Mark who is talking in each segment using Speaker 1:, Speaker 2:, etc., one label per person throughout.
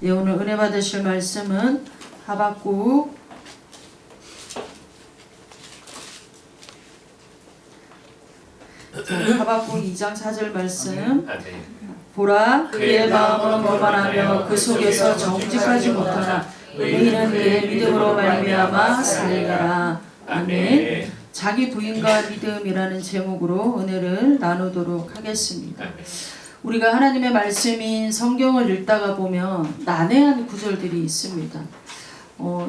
Speaker 1: 예, 오늘 은혜 받으실 말씀은 하박국 2장 4절 말씀. 보라, 그의 마음은 거만하며 그 속에서 정직하지 못하나 의인은 그의 믿음으로 말미암아 살리라. 아멘. 자기 부인과 믿음이라는 제목으로 은혜를 나누도록 하겠습니다. 우리가 하나님의 말씀인 성경을 읽다가 보면 난해한 구절들이 있습니다.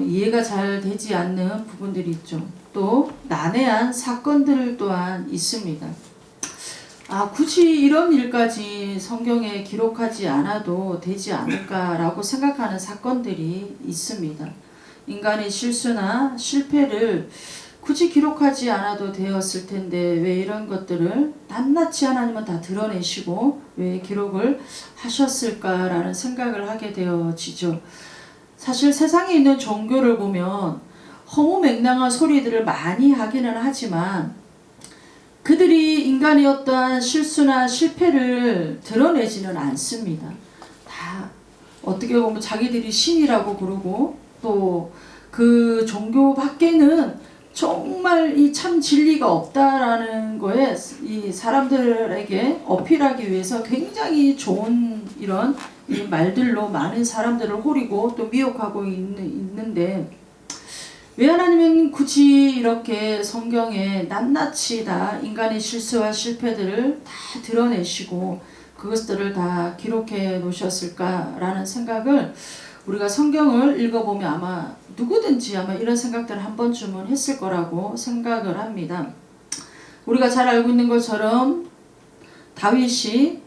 Speaker 1: 이해가 잘 되지 않는 부분들이 있죠. 또 난해한 사건들 또한 있습니다. 굳이 이런 일까지 성경에 기록하지 않아도 되지 않을까라고 생각하는 사건들이 있습니다. 인간의 실수나 실패를 굳이 기록하지 않아도 되었을 텐데 왜 이런 것들을 낱낱이 하나님은 다 드러내시고 왜 기록을 하셨을까라는 생각을 하게 되어지죠. 사실 세상에 있는 종교를 보면 허무맹랑한 소리들을 많이 하기는 하지만 그들이 인간의 어떠한 실수나 실패를 드러내지는 않습니다. 다 어떻게 보면 자기들이 신이라고 그러고 또 그 종교 밖에는 정말 이 참 진리가 없다라는 거에 이 사람들에게 어필하기 위해서 굉장히 좋은 이런 이 말들로 많은 사람들을 호리고 또 미혹하고 있는데 왜 하나님은 굳이 이렇게 성경에 낱낱이 다 인간의 실수와 실패들을 다 드러내시고 그것들을 다 기록해 놓으셨을까라는 생각을 우리가 성경을 읽어보면 아마 누구든지 아마 이런 생각들을 한 번쯤은 했을 거라고 생각을 합니다. 우리가 잘 알고 있는 것처럼 다윗이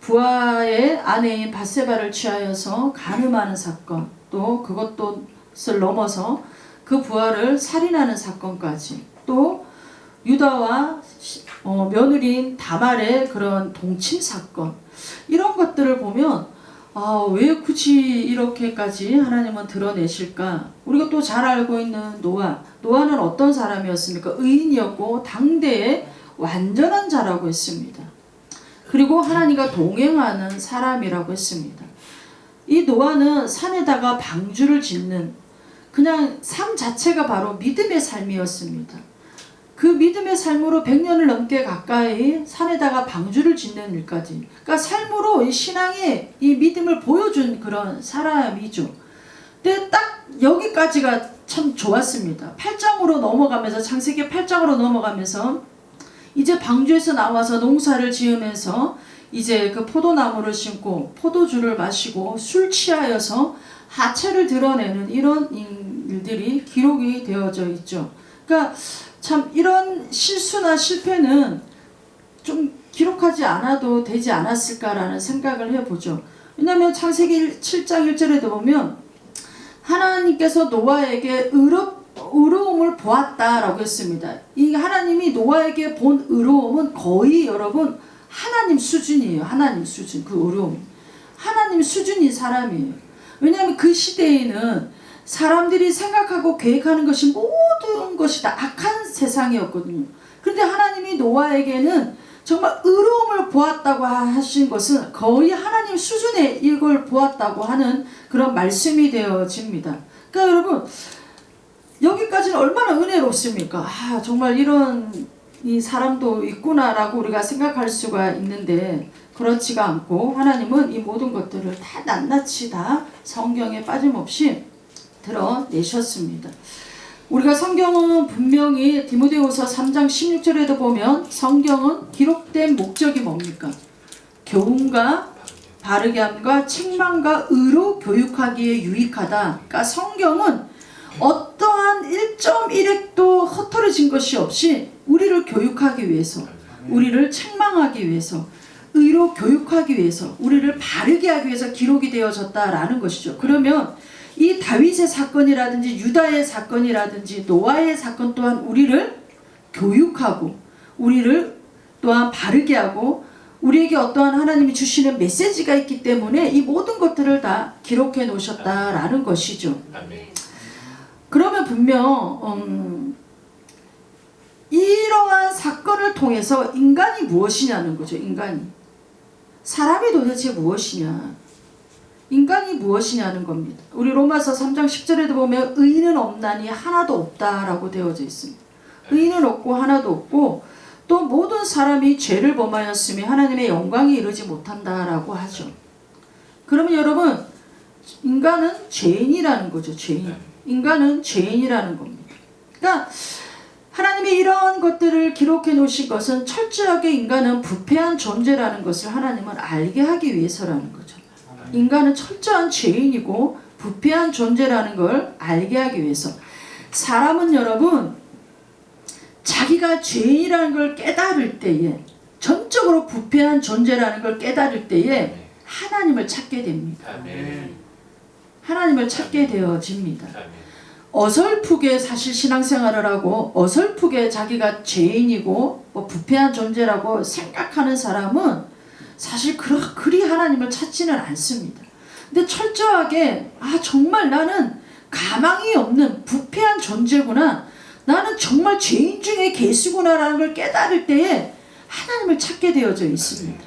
Speaker 1: 부하의 아내인 바세바를 취하여서 간음하는 사건, 또 그것을 넘어서 그 부하를 살인하는 사건까지, 또 유다와 며느리인 다말의 그런 동침 사건, 이런 것들을 보면 왜 굳이 이렇게까지 하나님은 드러내실까? 우리가 또 잘 알고 있는 노아는 어떤 사람이었습니까? 의인이었고 당대의 완전한 자라고 했습니다. 그리고 하나님과 동행하는 사람이라고 했습니다. 이 노아는 산에다가 방주를 짓는 그냥 삶 자체가 바로 믿음의 삶이었습니다. 그 믿음의 삶으로 100년을 넘게 가까이 산에다가 방주를 짓는 일까지, 그러니까 삶으로 이 신앙의 이 믿음을 보여준 그런 사람이죠. 근데 딱 여기까지가 참 좋았습니다. 8장으로 넘어가면서, 창세기 8장으로 넘어가면서 이제 방주에서 나와서 농사를 지으면서 이제 그 포도나무를 심고 포도주를 마시고 술 취하여서 하체를 드러내는 이런 일들이 기록이 되어져 있죠. 그러니까 참 이런 실수나 실패는 좀 기록하지 않아도 되지 않았을까라는 생각을 해보죠. 왜냐하면 창세기 7장 1절에도 보면 하나님께서 노아에게 의로움을 보았다라고 했습니다. 이 하나님이 노아에게 본 의로움은 거의 여러분 하나님 수준이에요. 하나님 수준, 그 의로움. 하나님 수준인 사람이에요. 왜냐하면 그 시대에는 사람들이 생각하고 계획하는 것이 모든 것이 다 악한 세상이었거든요. 그런데 하나님이 노아에게는 정말 의로움을 보았다고 하신 것은 거의 하나님 수준의 이걸 보았다고 하는 그런 말씀이 되어집니다. 그러니까 여러분 여기까지는 얼마나 은혜롭습니까? 정말 이런 이 사람도 있구나라고 우리가 생각할 수가 있는데 그렇지가 않고 하나님은 이 모든 것들을 다 낱낱이 다 성경에 빠짐없이 드러내셨습니다. 우리가 성경은 분명히 디모데후서 3장 16절에도 보면 성경은 기록된 목적이 뭡니까? 교훈과 바르게 함과 책망과 의로 교육하기에 유익하다. 그러니까 성경은 어떠한 1.1획도 흩어진 것이 없이 우리를 교육하기 위해서, 우리를 책망하기 위해서, 의로 교육하기 위해서, 우리를 바르게 하기 위해서 기록이 되어졌다라는 것이죠. 그러면 이 다윗의 사건이라든지 유다의 사건이라든지 노아의 사건 또한 우리를 교육하고 우리를 또한 바르게 하고 우리에게 어떠한 하나님이 주시는 메시지가 있기 때문에 이 모든 것들을 다 기록해 놓으셨다라는 것이죠. 그러면 분명 이러한 사건을 통해서 인간이 무엇이냐는 거죠. 인간이. 사람이 도대체 무엇이냐. 인간이 무엇이냐는 겁니다. 우리 로마서 3장 10절에도 보면 의인은 없나니 하나도 없다라고 되어져 있습니다. 의인은 없고 하나도 없고 또 모든 사람이 죄를 범하였으며 하나님의 영광에 이르지 못한다라고 하죠. 그러면 여러분, 인간은 죄인이라는 거죠. 죄인. 인간은 죄인이라는 겁니다. 그러니까 하나님이 이러한 것들을 기록해 놓으신 것은 철저하게 인간은 부패한 존재라는 것을 하나님은 알게 하기 위해서라는 거죠. 인간은 철저한 죄인이고 부패한 존재라는 걸 알게 하기 위해서. 사람은 여러분, 자기가 죄인이라는 걸 깨달을 때에, 전적으로 부패한 존재라는 걸 깨달을 때에 하나님을 찾게 됩니다. 하나님을 찾게 되어집니다. 어설프게 사실 신앙생활을 하고 어설프게 자기가 죄인이고 뭐 부패한 존재라고 생각하는 사람은 사실 그리 하나님을 찾지는 않습니다. 근데 철저하게 정말 나는 가망이 없는 부패한 존재구나, 나는 정말 죄인 중에 개수구나라는 걸 깨달을 때에 하나님을 찾게 되어져 있습니다.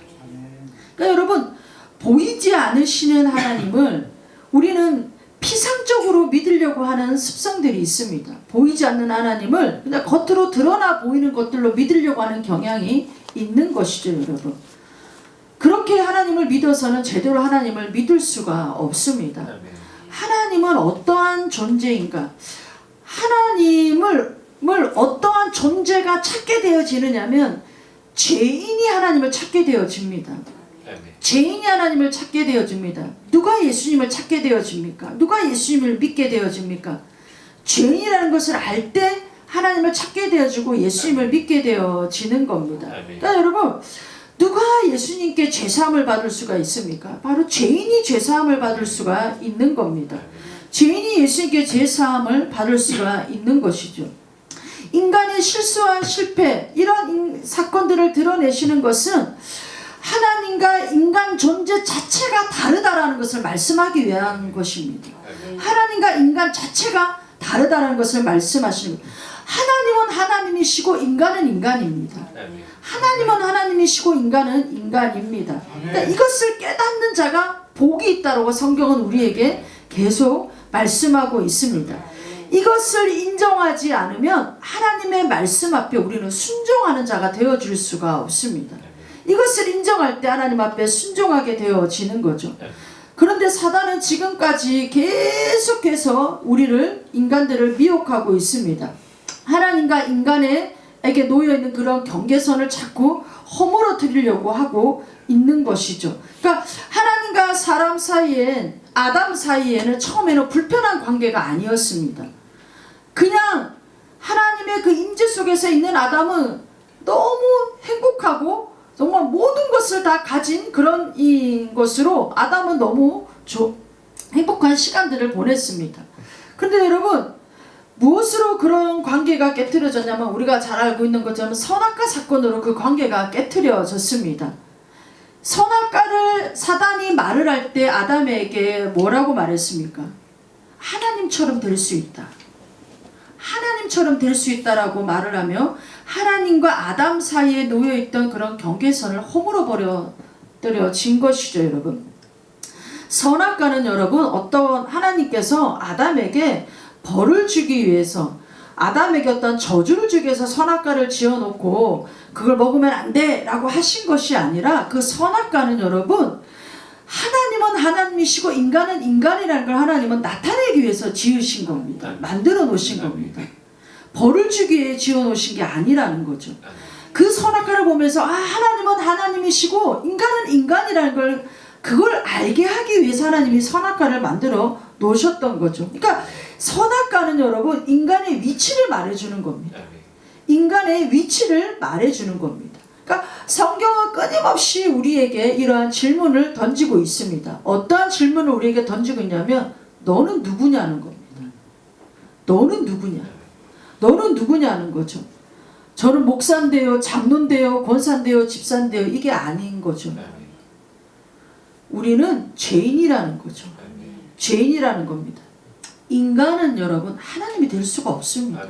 Speaker 1: 그러니까 여러분, 보이지 않으시는 하나님을 우리는 피상적으로 믿으려고 하는 습성들이 있습니다. 보이지 않는 하나님을 그냥 겉으로 드러나 보이는 것들로 믿으려고 하는 경향이 있는 것이죠, 여러분. 그렇게 하나님을 믿어서는 제대로 하나님을 믿을 수가 없습니다. 하나님은 어떠한 존재인가? 하나님을 어떠한 존재가 찾게 되어지느냐면 죄인이 하나님을 찾게 되어집니다. 죄인이 하나님을 찾게 되어집니다. 누가 예수님을 찾게 되어집니까? 누가 예수님을 믿게 되어집니까? 죄인이라는 것을 알 때 하나님을 찾게 되어지고 예수님을 믿게 되어지는 겁니다. 그러니까 여러분, 누가 예수님께 죄사함을 받을 수가 있습니까? 바로 죄인이 죄사함을 받을 수가 있는 겁니다. 죄인이 예수님께 죄사함을 받을 수가 있는 것이죠. 인간의 실수와 실패, 이런 사건들을 드러내시는 것은 하나님과 인간 존재 자체가 다르다라는 것을 말씀하기 위한 것입니다. 하나님과 인간 자체가 다르다라는 것을 말씀하시는 겁니다. 하나님은 하나님이시고 인간은 인간입니다. 하나님은 하나님이시고 인간은 인간입니다. 그러니까 이것을 깨닫는 자가 복이 있다고 성경은 우리에게 계속 말씀하고 있습니다. 이것을 인정하지 않으면 하나님의 말씀 앞에 우리는 순종하는 자가 되어줄 수가 없습니다. 이것을 인정할 때 하나님 앞에 순종하게 되어지는 거죠. 그런데 사단은 지금까지 계속해서 우리를, 인간들을 미혹하고 있습니다. 하나님과 인간에게 놓여있는 그런 경계선을 자꾸 허물어뜨리려고 하고 있는 것이죠. 그러니까 하나님과 사람 사이엔, 아담 사이에는 처음에는 불편한 관계가 아니었습니다. 그냥 하나님의 그 임재 속에서 있는 아담은 너무 행복하고 정말 모든 것을 다 가진 그런 것으로 아담은 너무 행복한 시간들을 보냈습니다. 그런데 여러분, 무엇으로 그런 관계가 깨트려졌냐면 우리가 잘 알고 있는 것처럼 선악과 사건으로 그 관계가 깨트려졌습니다. 선악과를 사단이 말을 할 때 아담에게 뭐라고 말했습니까? 하나님처럼 될 수 있다. 하나님처럼 될 수 있다라고 말을 하며 하나님과 아담 사이에 놓여있던 그런 경계선을 허물어버려진 것이죠, 여러분. 선악과는 여러분, 어떤 하나님께서 아담에게 벌을 주기 위해서, 아담에게 어떤 저주를 주기 위해서 선악과를 지어놓고 그걸 먹으면 안 돼 라고 하신 것이 아니라, 그 선악과는 여러분, 하나님은 하나님이시고 인간은 인간이라는 걸 하나님은 나타내기 위해서 지으신 겁니다. 만들어 놓으신 겁니다. 벌을 주기 위해 지어 놓으신 게 아니라는 거죠. 그 선악과를 보면서 하나님은 하나님이시고 인간은 인간이라는 걸, 그걸 알게 하기 위해서 하나님이 선악과를 만들어 놓으셨던 거죠. 그러니까 선악과는 여러분, 인간의 위치를 말해주는 겁니다. 인간의 위치를 말해주는 겁니다. 그러니까 성경은 끊임없이 우리에게 이러한 질문을 던지고 있습니다. 어떠한 질문을 우리에게 던지고 있냐면, 너는 누구냐는 겁니다. 너는 누구냐? 너는 누구냐는 거죠. 저는 목사인데요, 장로인데요, 권사인데요, 집사인데요, 이게 아닌 거죠. 우리는 죄인이라는 거죠. 죄인이라는 겁니다. 인간은 여러분 하나님이 될 수가 없습니다.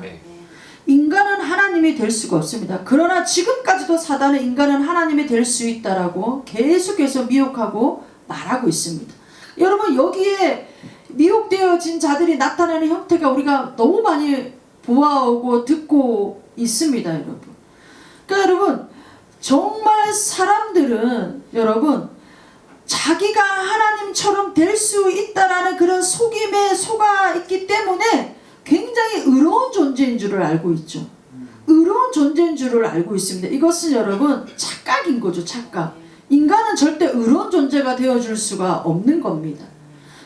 Speaker 1: 인간은 하나님이 될 수가 없습니다. 그러나 지금까지도 사단은 인간은 하나님이 될 수 있다라고 계속해서 미혹하고 말하고 있습니다. 여러분 여기에 미혹되어진 자들이 나타나는 형태가 우리가 너무 많이 보아오고 듣고 있습니다, 여러분. 그러니까 여러분 정말 사람들은 여러분 자기가 하나님처럼 될 수 있다라는 그런 속임에 속아 있기 때문에 굉장히 의로운 존재인 줄을 알고 있죠. 의로운 존재인 줄을 알고 있습니다. 이것은 여러분 착각인 거죠. 착각. 인간은 절대 의로운 존재가 되어줄 수가 없는 겁니다.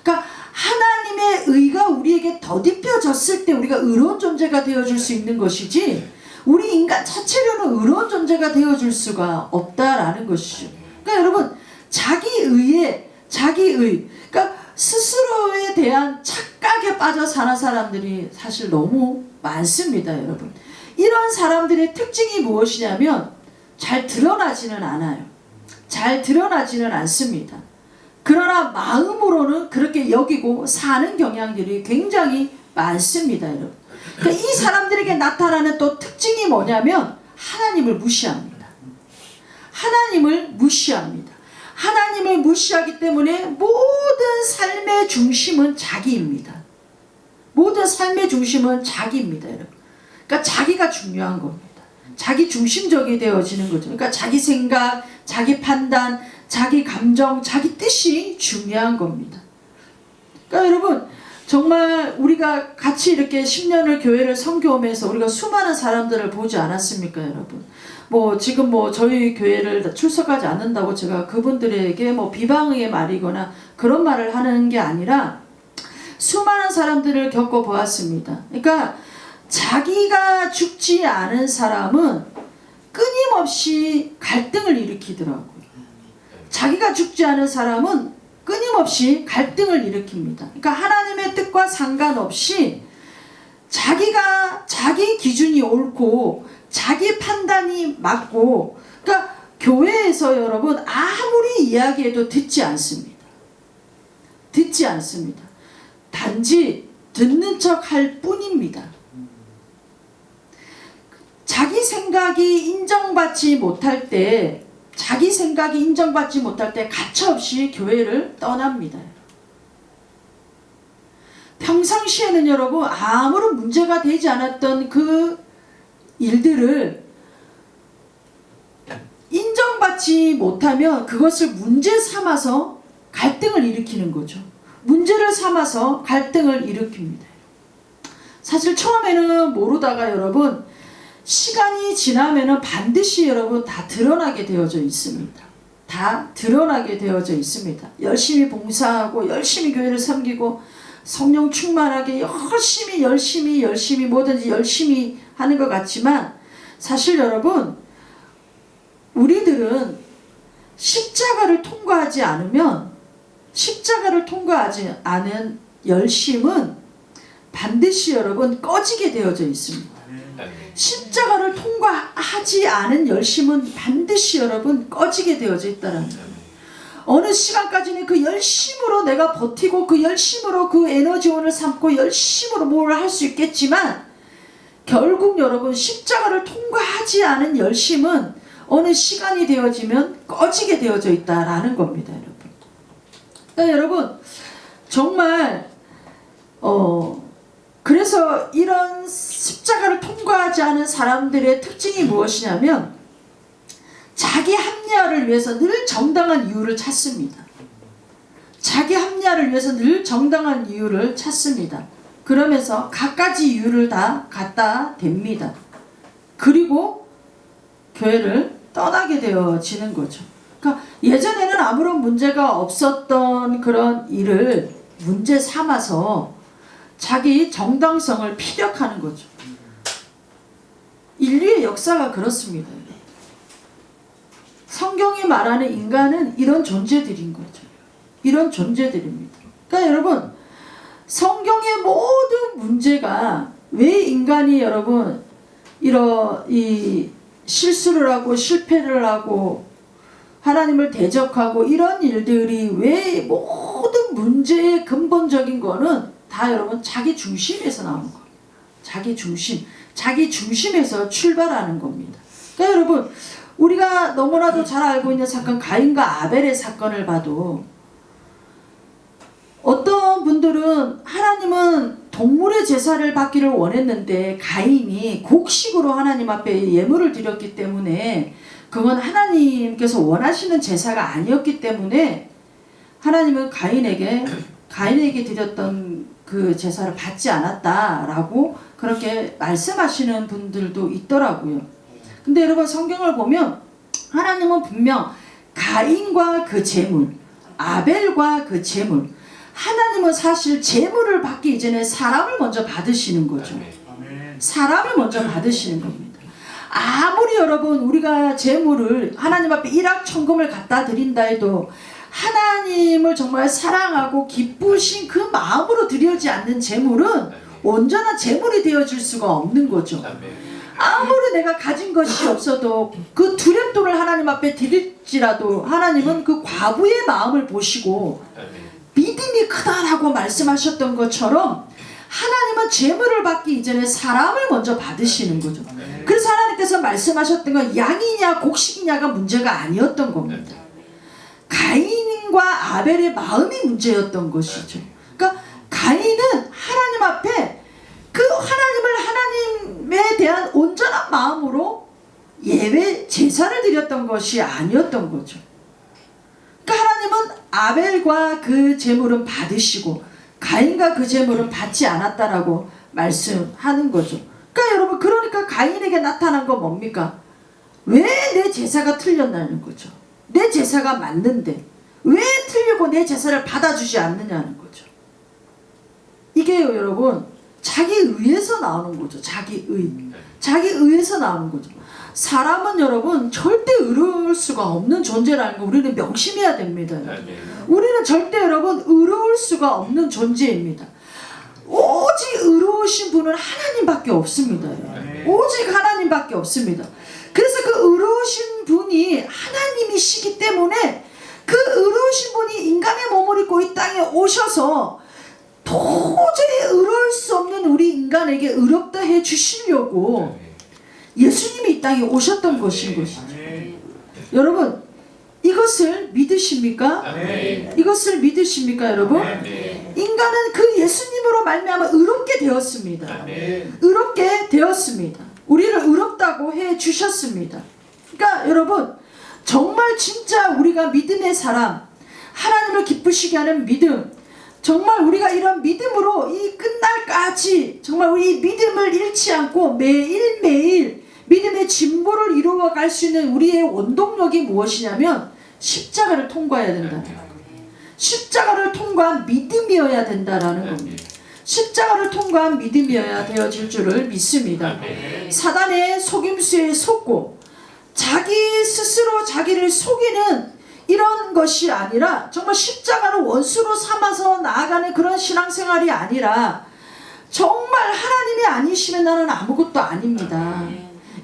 Speaker 1: 그러니까 하나님의 의가 우리에게 더딥혀졌을 때 우리가 의로운 존재가 되어줄 수 있는 것이지 우리 인간 자체로는 의로운 존재가 되어줄 수가 없다라는 것이죠. 그러니까 여러분 자기의 그러니까 스스로에 대한 착각에 빠져 사는 사람들이 사실 너무 많습니다, 여러분. 이런 사람들의 특징이 무엇이냐면 잘 드러나지는 않아요. 잘 드러나지는 않습니다. 그러나 마음으로는 그렇게 여기고 사는 경향들이 굉장히 많습니다, 여러분. 그러니까 이 사람들에게 나타나는 또 특징이 뭐냐면 하나님을 무시합니다. 하나님을 무시합니다. 하나님을 무시하기 때문에 모든 삶의 중심은 자기입니다. 모든 삶의 중심은 자기입니다, 여러분. 그러니까 자기가 중요한 겁니다. 자기 중심적이 되어지는 거죠. 그러니까 자기 생각, 자기 판단, 자기 감정, 자기 뜻이 중요한 겁니다. 그러니까 여러분 정말 우리가 같이 이렇게 10년을 교회를 섬겨오면서 우리가 수많은 사람들을 보지 않았습니까, 여러분? 지금 저희 교회를 출석하지 않는다고 제가 그분들에게 비방의 말이거나 그런 말을 하는 게 아니라 수많은 사람들을 겪어보았습니다. 그러니까 자기가 죽지 않은 사람은 끊임없이 갈등을 일으키더라고요. 자기가 죽지 않은 사람은 끊임없이 갈등을 일으킵니다. 그러니까 하나님의 뜻과 상관없이 자기 기준이 옳고 자기 판단이 맞고 그러니까 교회에서 여러분 아무리 이야기해도 듣지 않습니다. 듣지 않습니다. 단지 듣는 척 할 뿐입니다. 자기 생각이 인정받지 못할 때 가차없이 교회를 떠납니다. 평상시에는 여러분 아무런 문제가 되지 않았던 그 일들을 인정받지 못하면 그것을 문제 삼아서 갈등을 일으키는 거죠. 문제를 삼아서 갈등을 일으킵니다. 사실 처음에는 모르다가 여러분 시간이 지나면은 반드시 여러분 다 드러나게 되어져 있습니다. 다 드러나게 되어져 있습니다. 열심히 봉사하고 열심히 교회를 섬기고 성령 충만하게 열심히 뭐든지 열심히 하는 것 같지만 사실 여러분 우리들은 십자가를 통과하지 않은 열심은 반드시 여러분 꺼지게 되어져 있습니다. 십자가를 통과하지 않은 열심은 반드시 여러분 꺼지게 되어져 있다는 거예요. 어느 시간까지는 그 열심으로 내가 버티고 그 열심으로 그 에너지원을 삼고 열심으로 뭘 할 수 있겠지만 결국 여러분 십자가를 통과하지 않은 열심은 어느 시간이 되어지면 꺼지게 되어져 있다라는 겁니다, 여러분. 그러니까 여러분 정말 그래서 이런 십자가를 통과하지 않은 사람들의 특징이 무엇이냐면 자기 합리화를 위해서 늘 정당한 이유를 찾습니다. 자기 합리화를 위해서 늘 정당한 이유를 찾습니다. 그러면서 갖가지 이유를 다 갖다 댑니다. 그리고 교회를 떠나게 되어지는 거죠. 그러니까 예전에는 아무런 문제가 없었던 그런 일을 문제 삼아서 자기 정당성을 피력하는 거죠. 인류의 역사가 그렇습니다. 성경이 말하는 인간은 이런 존재들인 거죠. 이런 존재들입니다. 그러니까 여러분 성경의 모든 문제가 왜 인간이 여러분 이 실수를 하고 실패를 하고 하나님을 대적하고 이런 일들이 왜 모든 문제의 근본적인 거는 다 여러분 자기 중심에서 나오는 거예요. 자기 중심에서 출발하는 겁니다. 그러니까 여러분 우리가 너무나도 잘 알고 있는 사건 가인과 아벨의 사건을 봐도 어떤 분들은 하나님은 동물의 제사를 받기를 원했는데 가인이 곡식으로 하나님 앞에 예물을 드렸기 때문에 그건 하나님께서 원하시는 제사가 아니었기 때문에 하나님은 가인에게 드렸던 그 제사를 받지 않았다라고 그렇게 말씀하시는 분들도 있더라고요. 근데 여러분 성경을 보면 하나님은 분명 가인과 그 제물, 아벨과 그 제물, 하나님은 사실 제물을 받기 이전에 사람을 먼저 받으시는 거죠. 사람을 먼저 받으시는 겁니다. 아무리 여러분 우리가 제물을 하나님 앞에 일확천금을 갖다 드린다 해도 하나님을 정말 사랑하고 기쁘신 그 마음으로 드려지지 않는 제물은 온전한 제물이 되어질 수가 없는 거죠. 아무리 내가 가진 것이 없어도 그 두렵돈을 하나님 앞에 드릴지라도 하나님은 그 과부의 마음을 보시고 믿음이 크다라고 말씀하셨던 것처럼 하나님은 제물을 받기 이전에 사람을 먼저 받으시는 거죠. 그래서 하나님께서 말씀하셨던 건 양이냐 곡식이냐가 문제가 아니었던 겁니다. 가인과 아벨의 마음이 문제였던 것이죠. 그러니까 가인은 하나님 앞에 그 하나님에 대한 온전한 마음으로 예배 제사를 드렸던 것이 아니었던 거죠. 그러니까 하나님은 아벨과 그 제물은 받으시고 가인과 그 제물은 받지 않았다라고 말씀하는 거죠. 그러니까 여러분 그러니까 가인에게 나타난 건 뭡니까? 왜 내 제사가 틀렸냐는 거죠. 내 제사가 맞는데 왜 틀리고 내 제사를 받아주지 않느냐는 거죠. 이게 여러분 자기 의에서 나오는 거죠. 자기 의에서 나오는 거죠. 사람은 여러분 절대 의로울 수가 없는 존재라는 거 우리는 명심해야 됩니다. 우리는 절대 여러분 의로울 수가 없는 존재입니다. 오직 의로우신 분은 하나님밖에 없습니다. 오직 하나님밖에 없습니다. 그래서 그 의로우신 분이 하나님이시기 때문에 그 의로우신 분이 인간의 몸을 입고 이 땅에 오셔서 도저히 의로울 수 없는 우리 인간에게 의롭다 해 주시려고 예수님이 이 땅에 오셨던 것인 것이죠. 여러분 이것을 믿으십니까? 이것을 믿으십니까 여러분? 인간은 그 예수님으로 말미암아 의롭게 되었습니다. 의롭게 되었습니다. 우리를 의롭다고 해 주셨습니다. 그러니까 여러분 정말 진짜 우리가 믿음의 사람, 하나님을 기쁘시게 하는 믿음, 정말 우리가 이런 믿음으로 이 끝날까지 정말 우리 믿음을 잃지 않고 매일매일 믿음의 진보를 이루어 갈 수 있는 우리의 원동력이 무엇이냐면 십자가를 통과해야 된다. 십자가를 통과한 믿음이어야 된다라는 겁니다. 십자가를 통과한 믿음이어야 되어질 줄을 믿습니다. 사단의 속임수에 속고 자기 스스로 자기를 속이는 이런 것이 아니라 정말 십자가를 원수로 삼아서 나아가는 그런 신앙생활이 아니라 정말 하나님이 아니시면 나는 아무것도 아닙니다.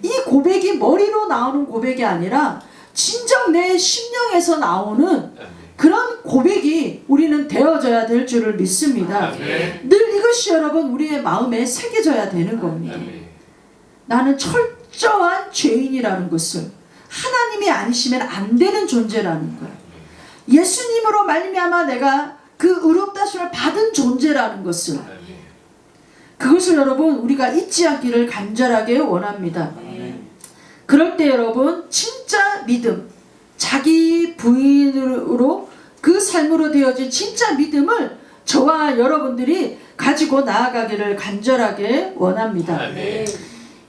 Speaker 1: 이 고백이 머리로 나오는 고백이 아니라 진정 내 심령에서 나오는 그런 고백이 우리는 되어져야 될 줄을 믿습니다. 늘 이것이 여러분 우리의 마음에 새겨져야 되는 겁니다. 나는 철저한 죄인이라는 것을 하나님이 아니시면 안 되는 존재라는 거예요. 예수님으로 말미암아 내가 그 의롭다심을 받은 존재라는 것을 그것을 여러분 우리가 잊지 않기를 간절하게 원합니다. 그럴 때 여러분 진짜 믿음, 자기 부인으로 그 삶으로 되어진 진짜 믿음을 저와 여러분들이 가지고 나아가기를 간절하게 원합니다.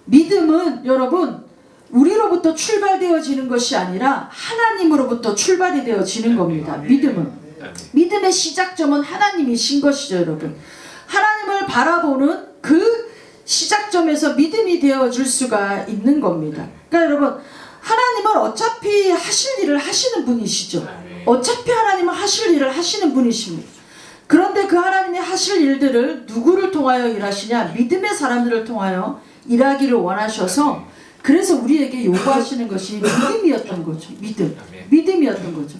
Speaker 1: 믿음은 여러분 우리로부터 출발되어지는 것이 아니라 하나님으로부터 출발이 되어지는 겁니다. 믿음의 시작점은 하나님이신 것이죠. 여러분 하나님을 바라보는 그 시작점에서 믿음이 되어줄 수가 있는 겁니다. 그러니까 여러분 하나님은 어차피 하실 일을 하시는 분이시죠. 어차피 하나님은 하실 일을 하시는 분이십니다. 그런데 그 하나님이 하실 일들을 누구를 통하여 일하시냐? 믿음의 사람들을 통하여 일하기를 원하셔서 그래서 우리에게 요구하시는 것이 믿음이었던 거죠. 믿음이었던 거죠.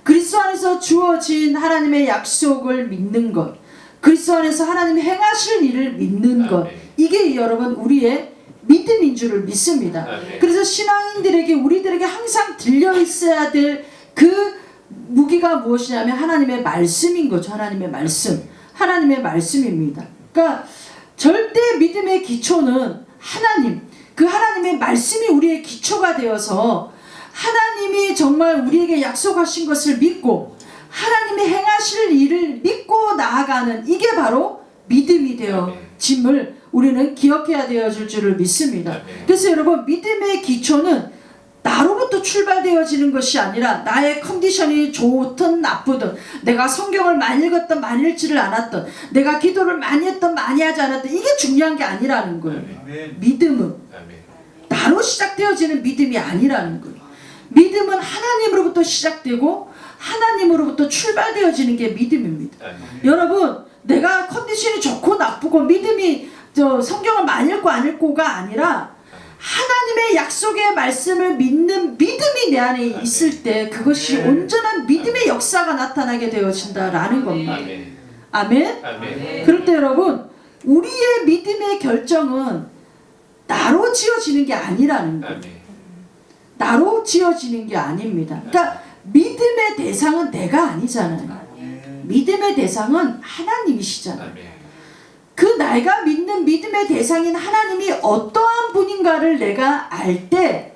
Speaker 1: 그리스도 안에서 주어진 하나님의 약속을 믿는 것, 그리스도 안에서 하나님이 행하실 일을 믿는 것, 이게 여러분 우리의 믿음인 줄을 믿습니다. 그래서 신앙인들에게 우리들에게 항상 들려 있어야 될 그 무기가 무엇이냐면 하나님의 말씀인 거죠. 하나님의 말씀. 하나님의 말씀입니다. 그러니까 절대 믿음의 기초는 하나님, 그 하나님의 말씀이 우리의 기초가 되어서 하나님이 정말 우리에게 약속하신 것을 믿고 하나님이 행하실 일을 믿고 나아가는, 이게 바로 믿음이 되어짐을 우리는 기억해야 되어질 줄을 믿습니다. 그래서 여러분, 믿음의 기초는 나로부터 출발되어지는 것이 아니라 나의 컨디션이 좋든 나쁘든, 내가 성경을 많이 읽었든 많이 읽지를 않았든, 내가 기도를 많이 했든 많이 하지 않았든, 이게 중요한 게 아니라는 거예요. 믿음은 나로 시작되어지는 믿음이 아니라는 거예요. 믿음은 하나님으로부터 시작되고 하나님으로부터 출발되어지는 게 믿음입니다. 여러분, 내가 컨디션이 좋고 나쁘고 믿음이 성경을 많이 읽고 안 읽고가 아니라 하나님의 약속의 말씀을 믿는 믿음이 내 안에 있을 때 그것이 온전한 믿음의 역사가 나타나게 되어진다라는 겁니다. 아멘? 그럴 때 여러분, 우리의 믿음의 결정은 나로 지어지는 게 아니라는 거예요. 나로 지어지는 게 아닙니다. 그러니까 믿음의 대상은 내가 아니잖아요. 믿음의 대상은 하나님이시잖아요. 그 내가 믿는 믿음의 대상인 하나님이 어떠한 분인가를 내가 알 때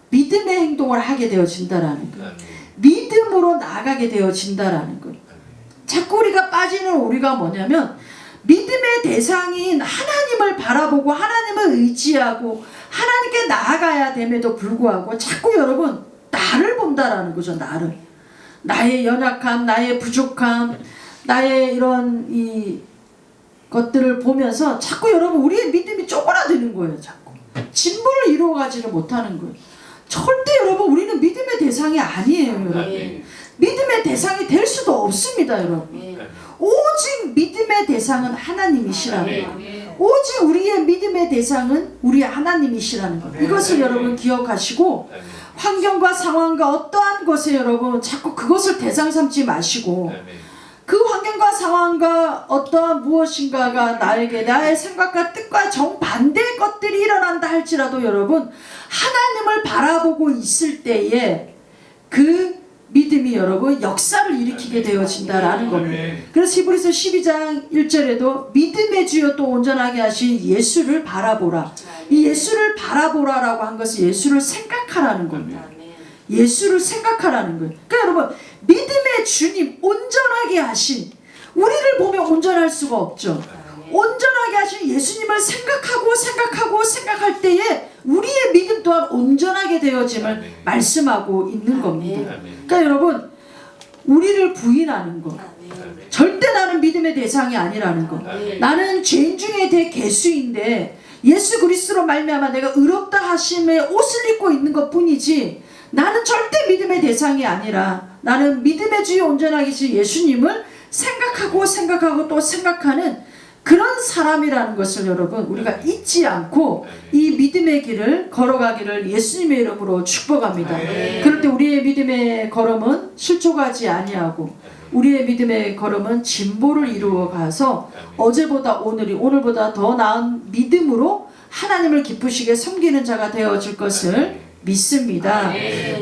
Speaker 1: 믿음의 행동을 하게 되어진다라는 거예요. 믿음으로 나아가게 되어진다라는 거예요. 자꾸 우리가 빠지는 오류가 뭐냐면, 믿음의 대상인 하나님을 바라보고 하나님을 의지하고 하나님께 나아가야 됨에도 불구하고 자꾸 여러분 나를 본다라는 거죠. 나의 연약함, 나의 부족함, 나의 이런 이 것들을 보면서 자꾸 여러분 우리의 믿음이 쪼그라드는 거예요. 자꾸 진보를 이루어가지를 못하는 거예요. 절대 여러분 우리는 믿음의 대상이 아니에요. 여러분. 믿음의 대상이 될 수도 없습니다. 여러분. 오직 믿음의 대상은 하나님이시라는 거예요. 오직 우리의 믿음의 대상은 우리 하나님이시라는 거예요. 이것을 여러분 기억하시고, 환경과 상황과 어떠한 것에 여러분 자꾸 그것을 대상 삼지 마시고, 그 환경과 상황과 어떠한 무엇인가가 나에게 나의 생각과 뜻과 정반대의 것들이 일어난다 할지라도 여러분 하나님을 바라보고 있을 때에 그 믿음이 여러분 역사를 일으키게 되어진다라는 겁니다. 그래서 히브리서 12장 1절에도 믿음의 주여 또 온전하게 하신 예수를 바라보라. 이 예수를 바라보라라고 한 것은 예수를 생각하라는 겁니다. 예수를 생각하라는 거예요. 그러니까 여러분, 믿음의 주님, 온전하게 하신, 우리를 보면 온전할 수가 없죠. 온전하게 하신 예수님을 생각할 때에 우리의 믿음 또한 온전하게 되어짐을 말씀하고 있는 겁니다. 그러니까 여러분, 우리를 부인하는 것, 절대 나는 믿음의 대상이 아니라는 것, 나는 죄인 중에 대개수인데 예수 그리스도로 말미암아 내가 의롭다 하심의 옷을 입고 있는 것 뿐이지 나는 절대 믿음의 대상이 아니라 나는 믿음의 주여 온전하게 하신 예수님을 생각하고 또 생각하는 그런 사람이라는 것을 여러분 우리가 잊지 않고 이 믿음의 길을 걸어가기를 예수님의 이름으로 축복합니다. 그럴 때 우리의 믿음의 걸음은 실족하지 아니하고 우리의 믿음의 걸음은 진보를 이루어가서 어제보다 오늘보다 더 나은 믿음으로 하나님을 기쁘시게 섬기는 자가 되어질 것을 믿습니다.